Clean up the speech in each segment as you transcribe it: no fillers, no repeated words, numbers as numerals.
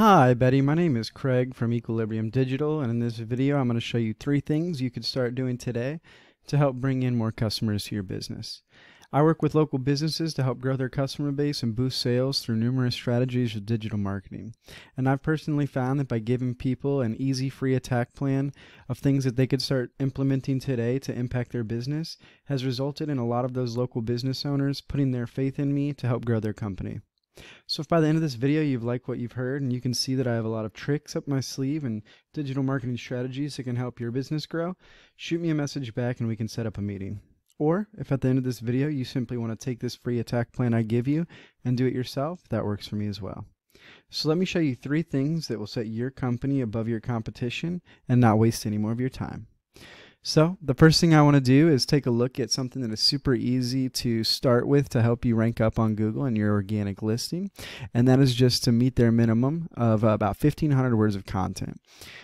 Hi Betty, my name is Craig from Equilibrium Digital, and in this video I'm going to show you 3 things you could start doing today to help bring in more customers to your business. I work with local businesses to help grow their customer base and boost sales through numerous strategies of digital marketing. And I've personally found that by giving people an easy free attack plan of things that they could start implementing today to impact their business has resulted in a lot of those local business owners putting their faith in me to help grow their company. So if by the end of this video you've liked what you've heard and you can see that I have a lot of tricks up my sleeve and digital marketing strategies that can help your business grow, shoot me a message back and we can set up a meeting. Or if at the end of this video you simply want to take this free attack plan I give you and do it yourself, that works for me as well. So let me show you 3 things that will set your company above your competition and not waste any more of your time. So the first thing I want to do is take a look at something that is super easy to start with to help you rank up on Google in your organic listing, and that is just to meet their minimum of about 1,500 words of content.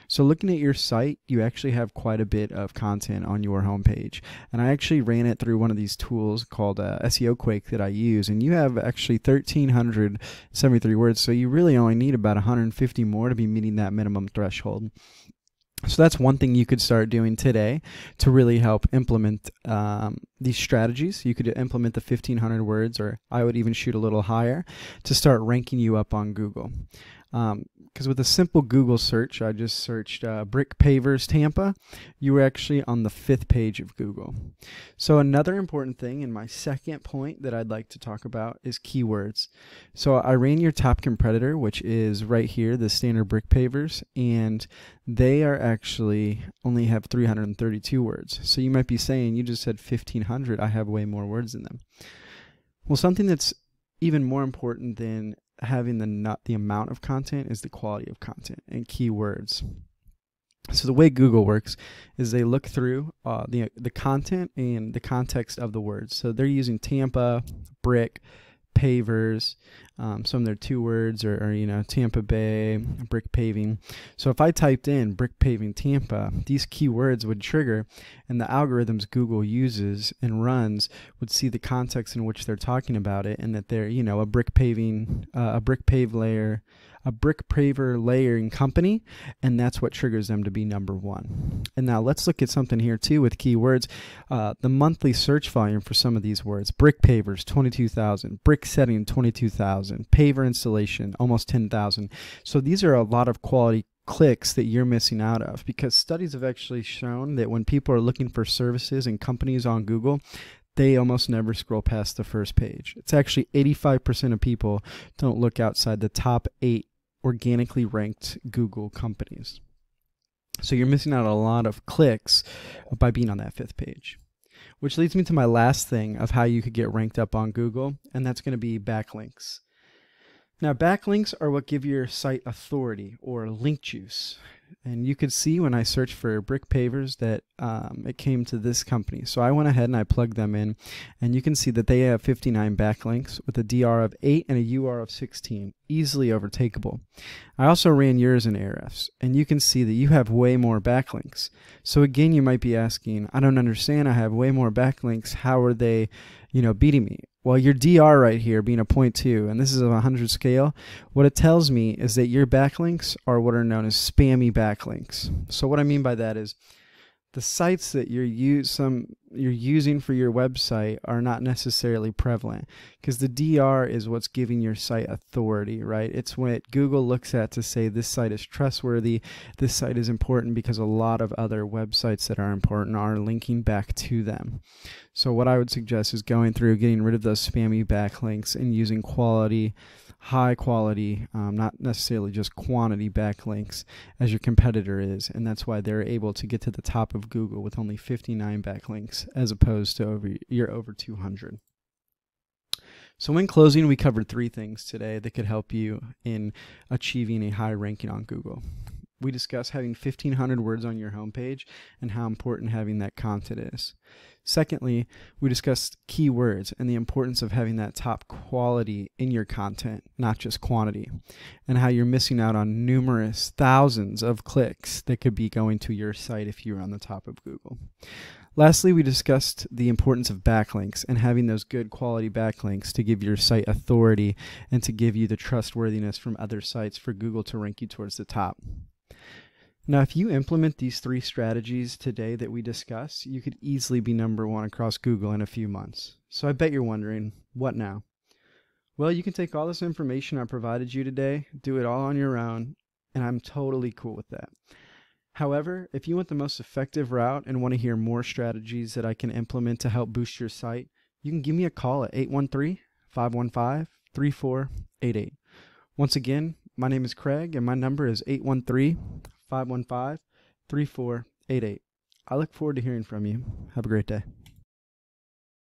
So looking at your site, you actually have quite a bit of content on your homepage, and I actually ran it through one of these tools called SEO Quake that I use, and you have actually 1,373 words, so you really only need about 150 more to be meeting that minimum threshold. So that's one thing you could start doing today to really help implement these strategies. You could implement the 1,500 words, or I would even shoot a little higher to start ranking you up on Google. Because with a simple Google search, I just searched brick pavers Tampa, you were actually on the 5th page of Google. So another important thing, and my second point that I'd like to talk about, is keywords. So I ran your top competitor, which is right here, the standard brick pavers, and they are actually only have 332 words. So you might be saying, you just said 1,500, I have way more words than them. Well, something that's even more important than having the amount of content is the quality of content and keywords. So the way Google works is they look through the content and the context of the words. So they're using Tampa, brick, pavers, some of their 2 words are Tampa Bay, brick paving. So if I typed in brick paving Tampa, these keywords would trigger, and the algorithms Google uses and runs would see the context in which they're talking about it, and that they're a brick paver layering company, and that's what triggers them to be number 1. And now let's look at something here too with keywords. The monthly search volume for some of these words: brick pavers 22,000, brick setting 22,000, paver installation almost 10,000. So these are a lot of quality clicks that you're missing out of, because studies have actually shown that when people are looking for services and companies on Google, they almost never scroll past the first page. It's actually 85% of people don't look outside the top 8 organically ranked Google companies. So you're missing out on a lot of clicks by being on that 5th page. Which leads me to my last thing of how you could get ranked up on Google, and that's going to be backlinks. Now, backlinks are what give your site authority, or link juice. And you could see when I searched for brick pavers that it came to this company. So I went ahead and I plugged them in, and you can see that they have 59 backlinks with a DR of 8 and a UR of 16, easily overtakeable. I also ran yours in Ahrefs, and you can see that you have way more backlinks. So again, you might be asking, I don't understand, I have way more backlinks, how are they, beating me? Well, your DR right here being a 0.2, and this is a 100 scale, what it tells me is that your backlinks are what are known as spammy backlinks. So what I mean by that is the sites that you're using for your website are not necessarily prevalent, because the DR is what's giving your site authority, right? It's what Google looks at to say this site is trustworthy, this site is important, because a lot of other websites that are important are linking back to them. So what I would suggest is going through, getting rid of those spammy backlinks and using quality, high quality, not necessarily just quantity backlinks as your competitor is, and that's why they're able to get to the top of Google with only 59 backlinks as opposed to over 200. So in closing, we covered 3 things today that could help you in achieving a high ranking on Google. We discussed having 1,500 words on your homepage and how important having that content is. Secondly, we discussed keywords and the importance of having that top quality in your content, not just quantity, and how you're missing out on numerous thousands of clicks that could be going to your site if you were on the top of Google. Lastly, we discussed the importance of backlinks and having those good quality backlinks to give your site authority and to give you the trustworthiness from other sites for Google to rank you towards the top. Now, if you implement these 3 strategies today that we discussed, you could easily be #1 across Google in a few months. So I bet you're wondering, what now? Well, you can take all this information I provided you today, do it all on your own, and I'm totally cool with that. However, if you want the most effective route and want to hear more strategies that I can implement to help boost your site, you can give me a call at 813-515-3488. Once again, my name is Craig and my number is 813-515-3488. I look forward to hearing from you. Have a great day.